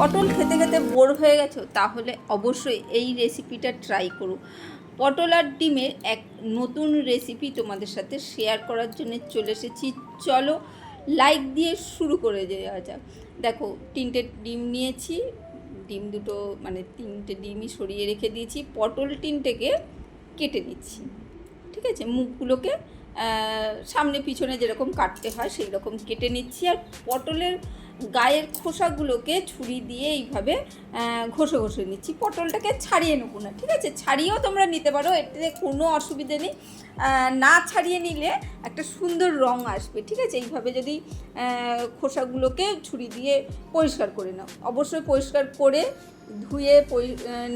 পটল খেতে খেতে বোর হয়ে গেছো, তাহলে অবশ্যই এই রেসিপিটা ট্রাই করো। পটল আর ডিমের এক নতুন রেসিপি তোমাদের সাথে শেয়ার করার জন্য চলে এসেছি। চলো লাইক দিয়ে শুরু করে দেওয়া যাক। দেখো, 3টে ডিম নিয়েছি। ডিম দুটো মানে 3টে ডিমই সরিয়ে রেখে দিয়েছি। পটল 3টেকে কেটে নিচ্ছি। ঠিক আছে, মুখগুলোকে সামনে পিছনে যেরকম কাটতে হয় সেই রকম কেটে নিচ্ছি। আর পটলের গায়ের খোসাগুলোকে ছুরি দিয়ে এইভাবে ঘষে ঘষে নিচ্ছি। পটলটাকে ছাড়িয়ে নেবো না, ঠিক আছে? ছাড়িয়েও তোমরা নিতে পারো, এতে কোনো অসুবিধে নেই। না ছাড়িয়ে নিলে একটা সুন্দর রং আসবে, ঠিক আছে? এইভাবে যদি খোসাগুলোকে ছুরি দিয়ে পরিষ্কার করে নাও, অবশ্যই পরিষ্কার করে ধুয়ে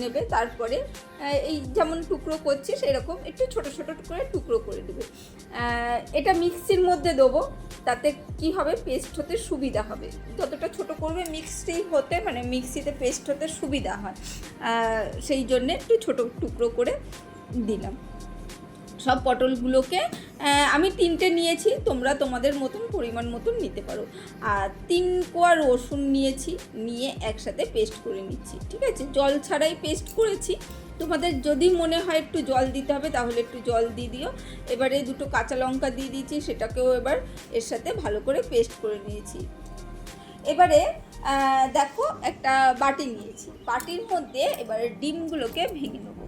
নেবে। তারপরে এই যেমন টুকরো করছি সেরকম একটু ছোটো ছোটো করে টুকরো করে দেবে। এটা মিক্সির মধ্যে দেবো, তাতে কি হবে, পেস্ট হতে সুবিধা হবে। যতটা ছোট করবে মিক্সি হতে, মানে মিক্সিতে পেস্ট হতে সুবিধা হয়, সেই জন্যে একটু ছোটো টুকরো করে দিলাম। সব পটলগুলোকে আমি 3টে নিয়েছি, তোমরা তোমাদের মতন পরিমাণ মতন নিতে পারো। আর 3 কোয়া রসুন নিয়েছি, নিয়ে একসাথে পেস্ট করে নিচ্ছি, ঠিক আছে? জল ছাড়াই পেস্ট করেছি। তোমাদের যদি মনে হয় একটু জল দিতে হবে তাহলে একটু জল দিয়ে দিও। এবারে 2টো কাঁচা লঙ্কা দিয়ে দিয়েছি, সেটাকেও এবার এর সাথে ভালো করে পেস্ট করে নিয়েছি। এবারে দেখো, একটা বাটি নিয়েছি, বাটির মধ্যে এবারে ডিমগুলোকে ভেঙে নেবো।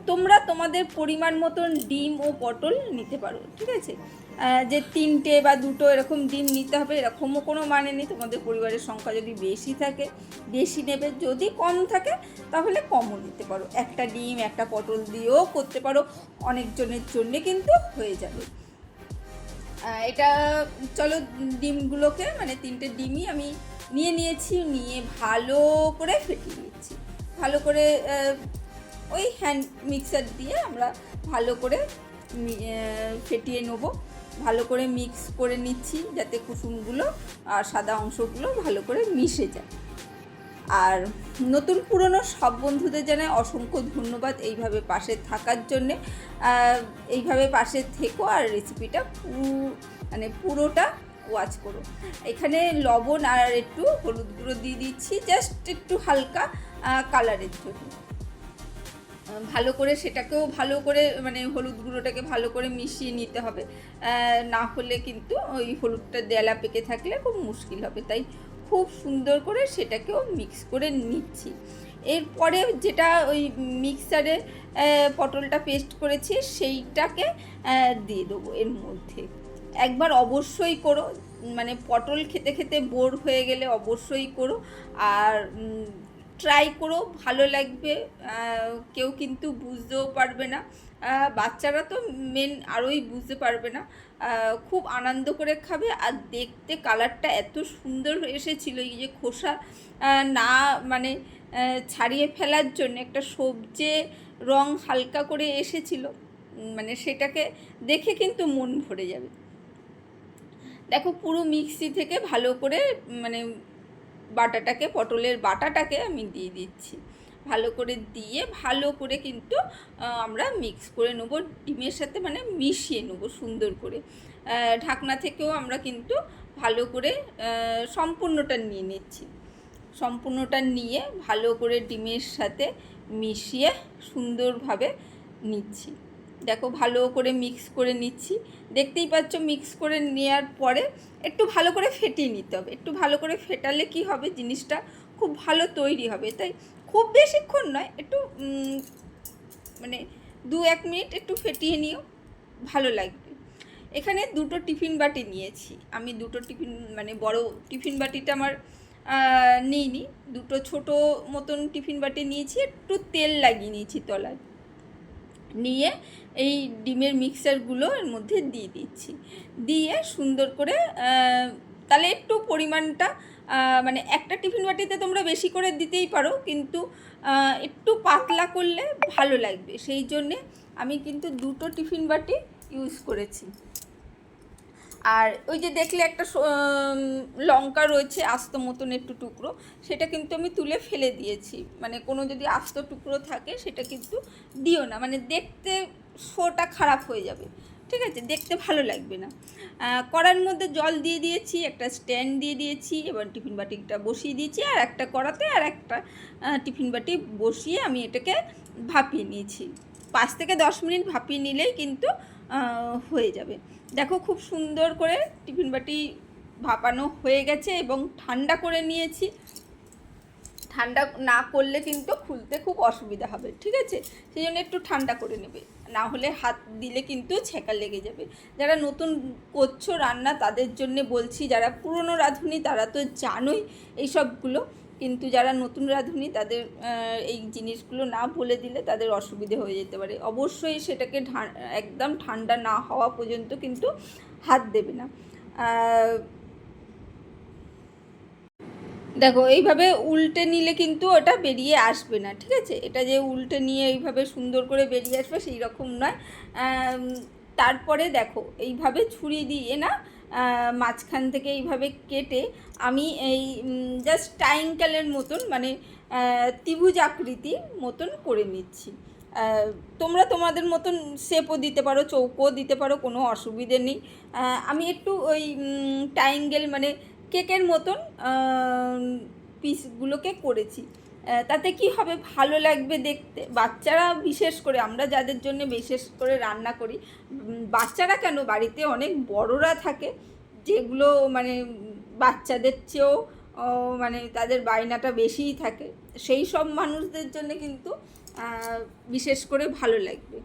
তোমরা তোমাদের পরিমাণ মতন ডিম ও পটল নিতে পারো, ঠিক আছে? যে 3টে বা 2টো এরকম ডিম নিতে হবে এরকমও কোনো মানে নেই। তোমাদের পরিবারের সংখ্যা যদি বেশি থাকে বেশি নেবে, যদি কম থাকে তাহলে কমও নিতে পারো। একটা ডিম একটা পটল দিয়েও করতে পারো, অনেকজনের জন্যে কিন্তু হয়ে যাবে এটা। চলো, ডিমগুলোকে মানে 3টে ডিমই আমি নিয়েছি, নিয়ে ভালো করে ফেটিয়ে নিচ্ছি। ভালো করে ওই হ্যান্ড মিক্সার দিয়ে আমরা ভালো করে ফেটিয়ে নেব। ভালো করে মিক্স করে নিচ্ছি যাতে কুসুমগুলো আর সাদা অংশগুলো ভালো করে মিশে যায়। আর নতুন পুরনো সব বন্ধুদের জানাই অসংখ্য ধন্যবাদ এইভাবে পাশে থাকার জন্যে। এইভাবে পাশে থেকো আর রেসিপিটা পুরোটা ওয়াচ করো। এখানে লবণ আর একটু হলুদ গুঁড়ো দিয়ে দিচ্ছি, জাস্ট একটু হালকা কালারের জন্য। ভালো করে সেটাকেও ভালো করে মানে হলুদ গুঁড়োটাকে ভালো করে মিশিয়ে নিতে হবে, না হলে কিন্তু ওই হলুদটা দেলা পেকে থাকলে খুব মুশকিল হবে। তাই খুব সুন্দর করে সেটাকেও মিক্স করে নিচ্ছি। এরপরে যেটা ওই মিক্সারে পটলটা পেস্ট করেছি সেইটাকে দিয়ে দেবো এর মধ্যে। একবার অবশ্যই করো, মানে পটল খেতে খেতে বোর হয়ে গেলে অবশ্যই করো। আর ট্রাই করো, ভালো লাগবে। কেউ কিন্তু বুঝতেও পারবে না, বাচ্চারা তো মেন আরোই বুঝতে পারবে না। খুব আনন্দ করে খাবে। আর দেখতে কালারটা এত সুন্দর এসেছিল, এই যে খোসা না মানে ছাড়িয়ে ফেলার জন্য একটা সবজে রং হালকা করে এসেছিল, মানে সেটাকে দেখে কিন্তু মন ভরে যাবে। দেখো, পুরো মিক্সি থেকে ভালো করে মানে বাটাটাকে, পটলের বাটাটাকে আমি দিয়ে দিচ্ছি। ভালো করে দিয়ে ভালো করে কিন্তু আমরা মিক্স করে নেবো ডিমের সাথে, মানে মিশিয়ে নেবো সুন্দর করে। ঢাকনা থেকেও আমরা কিন্তু ভালো করে সম্পূর্ণটা নিয়ে নিচ্ছি। সম্পূর্ণটা নিয়ে ভালো করে ডিমের সাথে মিশিয়ে সুন্দরভাবে নিচ্ছি। দেখো, ভালো করে মিক্স করে নিচ্ছি, দেখতেই পাচ্ছ। মিক্স করে নেওয়ার পরে একটু ভালো করে ফেটিয়ে নিতে হবে। একটু ভালো করে ফেটালে কি হবে, জিনিসটা খুব ভালো তৈরি হবে। তাই খুব বেশিক্ষণ নয়, একটু মানে 2-1 মিনিট একটু ফেটিয়ে নিও, ভালো লাগবে। এখানে 2টো টিফিন বাটি নিয়েছি আমি। 2টো টিফিন মানে বড় টিফিন বাটিটা আমার নিইনি, 2টো ছোটো মতন টিফিন বাটি নিয়েছি। একটু তেল লাগিয়ে নিয়েছি তলায়, নিয়ে এই ডিমের মিক্সচারগুলো এর মধ্যে দিয়ে দিচ্ছি। দিয়ে সুন্দর করে তাহলে একটু পরিমাণটা মানে একটা টিফিন বাটিতে তোমরা বেশি করে দিতেই পারো, কিন্তু একটু পাতলা করলে ভালো লাগবে। সেই জন্যে আমি কিন্তু 2টো টিফিন বাটি ইউজ করেছি। আর ওই যে দেখলে একটা লঙ্কা রয়েছে আস্ত মতন একটু টুকরো, সেটা কিন্তু আমি তুলে ফেলে দিয়েছি। মানে কোনো যদি আস্ত টুকরো থাকে সেটা কিন্তু দিও না, মানে দেখতে শোটা খারাপ হয়ে যাবে। ঠিক আছে, দেখতে ভালো লাগবে না। কড়ার মধ্যে জল দিয়ে দিয়েছি, একটা স্ট্যান্ড দিয়ে দিয়েছি, এবার টিফিন বাটিটা বসিয়ে দিয়েছি, আর একটা কড়াতে আর একটা টিফিন বাটি বসিয়ে আমি এটাকে ভাপিয়ে নিয়েছি। 5 থেকে 10 মিনিট ভাপিয়ে নিলেই কিন্তু হয়ে যাবে। দেখো খুব সুন্দর করে টিফিন বাটি ভাপানো হয়ে গেছে এবং ঠান্ডা করে নিয়েছি। ঠান্ডা না করলে কিন্তু খুলতে খুব অসুবিধা হবে, ঠিক আছে, সেই জন্য একটু ঠান্ডা করে নেবে, না হলে হাত দিলে কিন্তু ছেঁকা লেগে যাবে। যারা নতুন করছো রান্না তাদের জন্য বলছি, যারা পুরনো রাঁধুনি তারা তো জানোই এইসবগুলো, কিন্তু যারা নতুন রাঁধুনি তাদের এই জিনিসগুলো না বলে দিলে তাদের অসুবিধে হয়ে যেতে পারে। অবশ্যই সেটাকে একদম ঠান্ডা না হওয়া পর্যন্ত কিন্তু হাত দেবে না। দেখো এইভাবে উল্টে নিলে কিন্তু ওটা বেরিয়ে আসবে না, ঠিক আছে, এটা যে উল্টে নিয়ে এইভাবে সুন্দর করে বেরিয়ে আসবে সেই রকম নয়। তারপরে দেখো এইভাবে ছুরি দিয়ে না মাঝখান থেকে এইভাবে কেটে আমি এই জাস্ট ট্রায়াঙ্গেলের মতন, মানে ত্রিভুজ আকৃতির মতন করে নিচ্ছি। তোমরা তোমাদের মতন শেপও দিতে পারো, চৌকো দিতে পারো, কোনো অসুবিধে নেই। আমি একটু ওই ট্রায়াঙ্গেল মানে কেকের মতন পিসগুলোকে করেছি। তাতে কি হবে, ভালো লাগবে দেখতে। বাচ্চারা বিশেষ করে, আমরা যাদের জন্য বিশেষ করে রান্না করি, বাচ্চারা কেন, বাড়িতে অনেক বড়রা থাকে যেগুলো মানে বাচ্চাদের চেয়েও মানে তাদের বায়নাটা বেশিই থাকে, সেই সব মানুষদের জন্য কিন্তু বিশেষ করে ভালো লাগবে।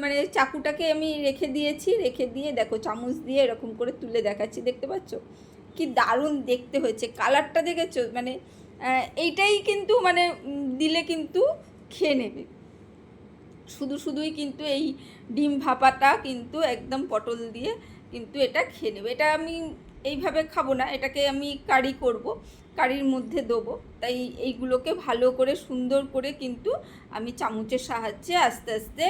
মানে চাকুটাকে আমি রেখে দিয়েছি, রেখে দিয়ে দেখো চামচ দিয়ে এরকম করে তুলে দেখাচ্ছি, দেখতে পাচ্ছ কি দারুণ দেখতে হয়েছে, কালারটা দেখেছো, মানে এইটাই কিন্তু মানে দিলে কিন্তু খেয়ে নেবে। শুধুই কিন্তু এই ডিম ভাপাটা কিন্তু একদম পটল দিয়ে কিন্তু এটা খেয়ে নেবে। এটা আমি এইভাবে খাবো না, এটাকে আমি কারি করব, কারির মধ্যে দেবো, তাই এইগুলোকে ভালো করে সুন্দর করে কিন্তু আমি চামচের সাহায্যে আস্তে আস্তে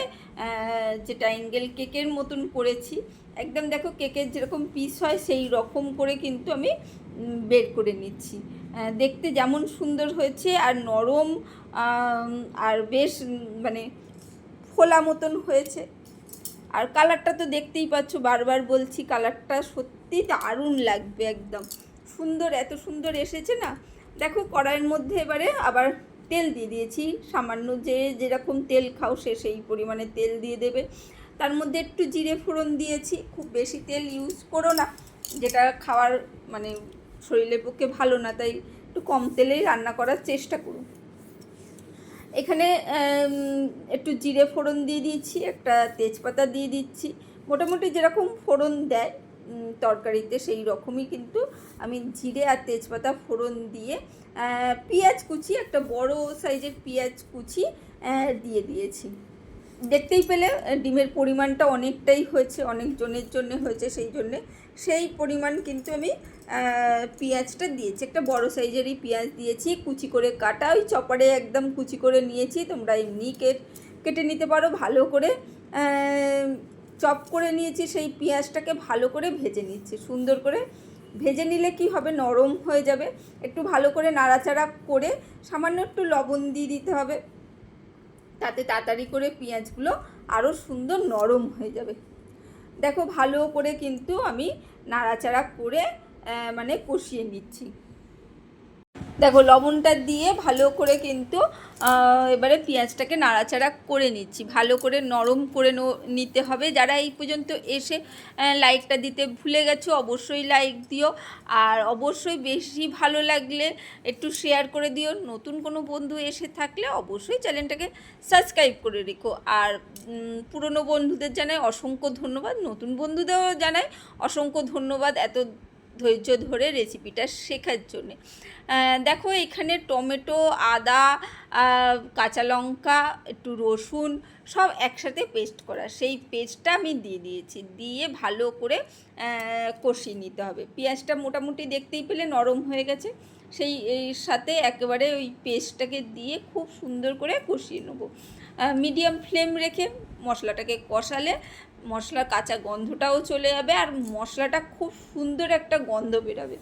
যে ট্রায়াঙ্গেল কেকের মতন করেছি, একদম দেখো কেকের যেরকম পিস হয় সেই রকম করে কিন্তু আমি বের করে নিচ্ছি। দেখতে যেমন সুন্দর হয়েছে আর নরম, আর বেশ মানে ফোলা মতন হয়েছে। আর কালারটা তো দেখতেই পাচ্ছ, বারবার বলছি কালারটা সত্যি দারুণ লাগবে, একদম সুন্দর, এত সুন্দর এসেছে না। দেখো কড়াইয়ের মধ্যে এবারে আবার তেল দিয়ে দিয়েছি সামান্য, যেরকম তেল খাও সেই পরিমাণে তেল দিয়ে দেবে। তার মধ্যে একটু জিরে ফোড়ন দিয়েছি, খুব বেশি তেল ইউজ করো না, যেটা খাওয়ার মানে শরীরের পক্ষে ভালো না, তাই একটু কম তেলেই রান্না করার চেষ্টা করুন। এখানে একটু জিরে ফোড়ন দিয়ে দিয়েছি, একটা তেজপাতা দিয়ে দিচ্ছি, মোটামুটি যেরকম ফোড়ন দেয় তরকারিতে সেই রকমই কিন্তু আমি জিরে আর তেজপাতা ফোড়ন দিয়ে পেঁয়াজ কুচি, একটা বড় সাইজের পেঁয়াজ কুচি দিয়ে দিয়েছি। দেখতেই পেলে ডিমের পরিমাণটা অনেকটাই হয়েছে, অনেকজনের জন্য হয়েছে, সেই পরিমাণ কিন্তু আমি পেঁয়াজটা দিয়েছি, একটা বড় সাইজেরই পেঁয়াজ দিয়েছি, কুচি করে কাটা, ওই চপারে একদম কুচি করে নিয়েছি, তোমরা এমনি কেটে নিতে পারো। ভালো করে চপ করে নিয়েছি, সেই পেঁয়াজটাকে ভালো করে ভেজে নিচ্ছি, সুন্দর করে ভেজে নিলে কি হবে, নরম হয়ে যাবে। একটু ভালো করে নাড়াচাড়া করে সামান্য একটু লবণ দিয়ে দিতে হবে, তাতে তাড়াতাড়ি করে পেঁয়াজগুলো আরও সুন্দর নরম হয়ে যাবে। দেখো ভালো করে কিন্তু আমি নাড়াচাড়া করে মানে কষিয়ে নিচ্ছি। দেখো লবণটা দিয়ে ভালো করে কিন্তু এবারে পেঁয়াজটাকে নাড়াচাড়া করে নিচ্ছি, ভালো করে নরম করে নিতে হবে। যারা এই পর্যন্ত এসে লাইকটা দিতে ভুলে গেছো অবশ্যই লাইক দিও, আর অবশ্যই বেশি ভালো লাগলে একটু শেয়ার করে দিও। নতুন কোনো বন্ধু এসে থাকলে অবশ্যই চ্যানেলটাকে সাবস্ক্রাইব করে রেখো। আর পুরনো বন্ধুদের জানাই অসংখ্য ধন্যবাদ, নতুন বন্ধুদেরও জানাই অসংখ্য ধন্যবাদ এত ধৈর্য ধরে রেসিপিটা শেখার জন্যে। দেখো এখানে টমেটো, আদা, কাঁচা লঙ্কা, একটু রসুন সব একসাথে পেস্ট করা, সেই পেস্টটা আমি দিয়ে দিয়েছি, দিয়ে ভালো করে কষিয়ে নিতে হবে। পেঁয়াজটা মোটামুটি দেখতেই পেলে নরম হয়ে গেছে, সেই সাথে একেবারে ওই পেস্টটাকে দিয়ে খুব সুন্দর করে কষিয়ে নেব। মিডিয়াম ফ্লেম রেখে মশলাটাকে কষালে মশলার কাঁচা গন্ধটাও চলে যাবে, আর মশলাটা খুব সুন্দর একটা গন্ধ বেরোবে।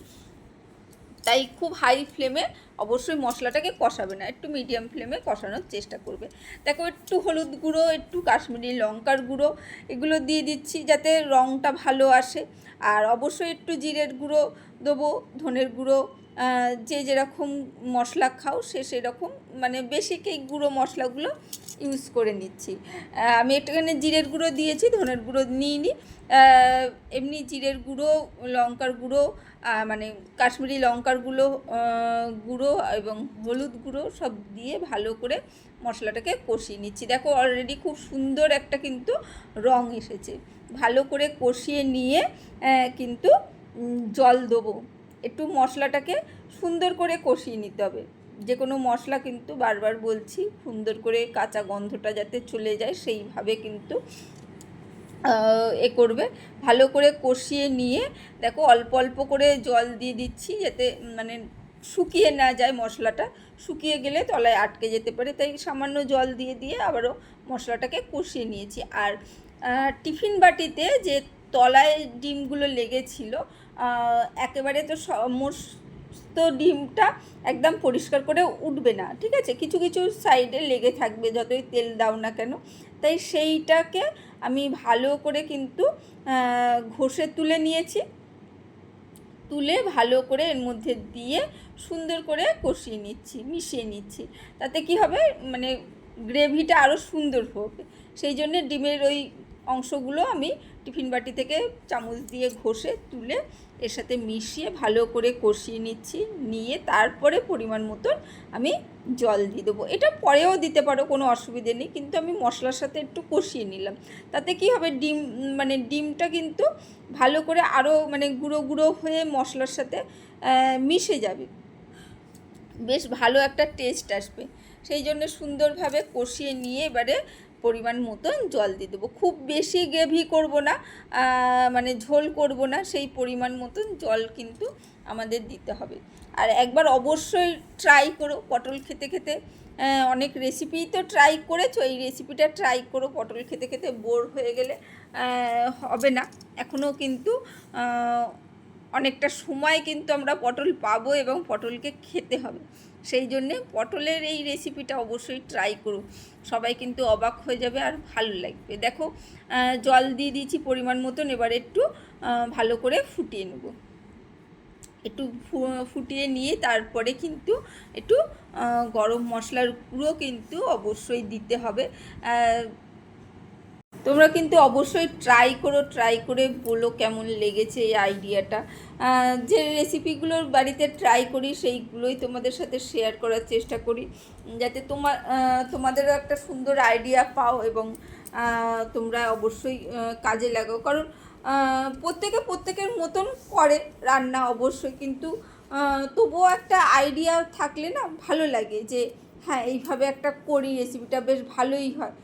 তাই খুব হাই ফ্লেমে অবশ্যই মশলাটাকে কষাবে না, একটু মিডিয়াম ফ্লেমে কষানোর চেষ্টা করবে। দেখো একটু হলুদ গুঁড়ো, একটু কাশ্মীরি লঙ্কার গুঁড়ো এগুলো দিয়ে দিচ্ছি যাতে রঙটা ভালো আসে। আর অবশ্যই একটু জিরের গুঁড়ো দেবো, ধনের গুঁড়ো, যে যেরকম মশলা খাও সে সেরকম, মানে বেসিক এই গুঁড়ো মশলাগুলো ইউজ করে নিচ্ছি। আমি একটুখানি জিরের গুঁড়ো দিয়েছি, ধনের গুঁড়ো নিইনি। এমনি জিরের গুঁড়ো, লঙ্কার গুঁড়ো, মানে কাশ্মীরি লঙ্কার গুঁড়ো এবং হলুদ গুঁড়ো সব দিয়ে ভালো করে মশলাটাকে কষিয়ে নিচ্ছি। দেখো অলরেডি খুব সুন্দর একটা কিন্তু রং এসেছে। ভালো করে কষিয়ে নিয়ে কিন্তু জল দেবো। একটু মশলাটাকে সুন্দর করে কষিয়ে নিতে হবে। যে কোনো মশলা কিন্তু বারবার বলছি সুন্দর করে কাঁচা গন্ধটা যাতে চলে যায় সেইভাবে কিন্তু করবে। ভালো করে কষিয়ে নিয়ে দেখো অল্প অল্প করে জল দিয়ে দিচ্ছি যাতে মানে শুকিয়ে না যায় মশলাটা, শুকিয়ে গেলে তলায় আটকে যেতে পারে, তাই সামান্য জল দিয়ে দিয়ে আবারও মশলাটাকে কষিয়ে নিয়েছি। আর টিফিন বাটিতে যে তলায় ডিমগুলো লেগেছিল, একেবারে তো সমস্ত ডিমটা একদম পরিষ্কার করে উঠবে না, ঠিক আছে, কিছু কিছু সাইডে লেগে থাকবে যতই তেল দাও না কেন। তাই সেইটাকে আমি ভালো করে কিন্তু ঘষে তুলে নিয়েছি, তুলে ভালো করে এর মধ্যে দিয়ে সুন্দর করে কষিয়ে নিচ্ছি, মিশিয়ে নিচ্ছি। তাতে কি হবে, মানে গ্রেভিটা আরও সুন্দর হবে। সেই জন্যে ডিমের ওই অংশগুলো আমি টিফিন বাটি থেকে চামচ দিয়ে ঘষে তুলে এর সাথে মিশিয়ে ভালো করে কষিয়ে নিচ্ছি। নিয়ে তারপরে পরিমাণ মতন আমি জল দিয়ে দেবো। এটা পরেও দিতে পারো, কোনো অসুবিধে নেই, কিন্তু আমি মশলার সাথে একটু কষিয়ে নিলাম। তাতে কি হবে, মানে ডিমটা কিন্তু ভালো করে আরও মানে গুঁড়ো গুঁড়ো হয়ে মশলার সাথে মিশে যাবে, বেশ ভালো একটা টেস্ট আসবে। সেই জন্য সুন্দরভাবে কষিয়ে নিয়ে এবারে পরিমাণ মতন জল দিয়ে দেবো। খুব বেশি গ্রেভি করব না, মানে ঝোল করব না, সেই পরিমাণ মতন জল কিন্তু আমাদের দিতে হবে। আর একবার অবশ্যই ট্রাই করো পটল খেতে খেতে। অনেক রেসিপি তো ট্রাই করেছো, এই রেসিপিটা ট্রাই করো, পটল খেতে খেতে বোর হয়ে গেলে হবে না। এখনও কিন্তু অনেকটা সময় কিন্তু আমরা পটল পাবো এবং পটলকে খেতে হবে। সেই জন্যে পটলের এই রেসিপিটা অবশ্যই ট্রাই করো, সবাই কিন্তু অবাক হয়ে যাবে আর ভালো লাগবে। দেখো জল দিয়ে দিয়েছি পরিমাণ মতন, এবার একটু ভালো করে ফুটিয়ে নেব। একটু ফুটিয়ে নিয়ে তারপরে কিন্তু একটু গরম মশলার গুঁড়ো কিন্তু অবশ্যই দিতে হবে। তোমরা কিন্তু অবশ্যই ট্রাই করে বলো কেমন লেগেছে এই আইডিয়াটা। যে রেসিপিগুলোর বাড়িতে ট্রাই করি সেইগুলোই তোমাদের সাথে শেয়ার করার চেষ্টা করি, যাতে তোমাদেরও একটা সুন্দর আইডিয়া পাও এবং তোমরা অবশ্যই কাজে লাগাও। কারণ প্রত্যেকের মতন করে রান্না অবশ্যই, কিন্তু তবুও একটা আইডিয়া থাকলে না ভালো লাগে যে হ্যাঁ এইভাবে একটা করি, রেসিপিটা বেশ ভালোই হয়,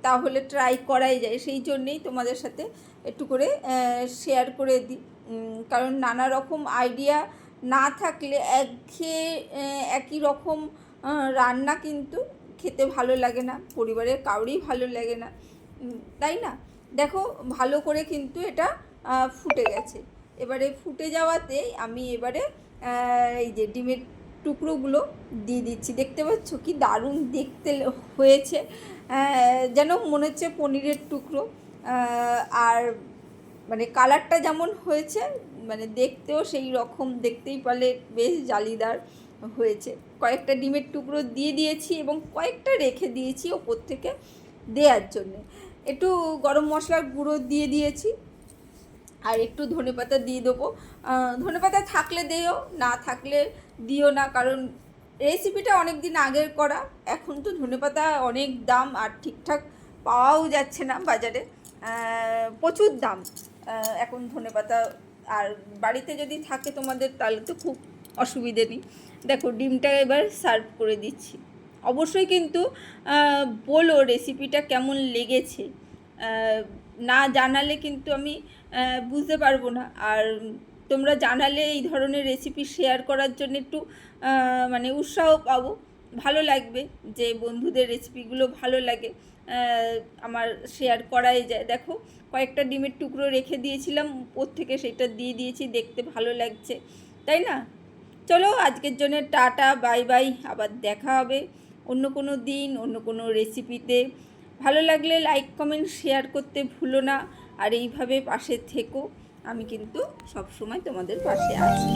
তাহলে ট্রাই করাই যায়। সেই জন্যেই তোমাদের সাথে একটু করে শেয়ার করে দিই। কারণ নানা রকম আইডিয়া না থাকলে একই রকম রান্না কিন্তু খেতে ভালো লাগে না, পরিবারের কাউরই ভালো লাগে না, তাই না? দেখো ভালো করে কিন্তু এটা ফুটে গেছে। এবারে ফুটে যাওয়াতে আমি এবারে এই যে ডিমের টুকরোগুলো দিয়ে দিচ্ছি। দেখতে পাচ্ছ কি দারুণ দেখতে হয়েছে, যেন মনে হচ্ছে পনিরের টুকরো। আর মানে কালারটা যেমন হয়েছে, মানে দেখতেও সেই রকম, দেখতেই পারলে বেশ জালিদার হয়েছে। কয়েকটা ডিমের টুকরো দিয়ে দিয়েছি এবং কয়েকটা রেখে দিয়েছি ওপর থেকে দেওয়ার জন্যে। একটু গরম মশলার গুঁড়ো দিয়ে দিয়েছি আর একটু ধনেপাতা দিয়ে দেবো। ধনেপাতা থাকলে দিও, না থাকলে দিও না, কারণ রেসিপিটা অনেক দিন আগের করা, এখন তো ধনেপাতা অনেক দাম আর ঠিকঠাক পাওয়াও যাচ্ছে না বাজারে, প্রচুর দাম এখন ধনেপাতা। আর বাড়িতে যদি থাকে তোমাদের তাহলে তো খুব অসুবিধে নেই। দেখো ডিমটা এবার সার্ভ করে দিচ্ছি। অবশ্যই কিন্তু বলো রেসিপিটা কেমন লেগেছে, না জানালে কিন্তু আমি বুঝতে পারবো না। আর তোমরা জানালে এই ধরনের রেসিপি শেয়ার করার জন্য একটু মানে উৎসাহ পাবো, ভালো লাগবে যে বন্ধুদের রেসিপিগুলো ভালো লাগে, আমার শেয়ার করাই যায়। দেখো কয়েকটা ডিমের টুকরো রেখে দিয়েছিলাম, ওর থেকে সেটা দিয়ে দিয়েছি, দেখতে ভালো লাগছে। তাই না? চলো আজকের জন্য টাটা, বাই বাই। আবার দেখা হবে অন্য কোনো দিন অন্য কোনো রেসিপিতে। ভালো লাগলে লাইক কমেন্ট শেয়ার করতে ভুলো না, আর এইভাবে পাশে থেকো। আমি কিন্তু সবসময় তোমাদের পাশে আছি।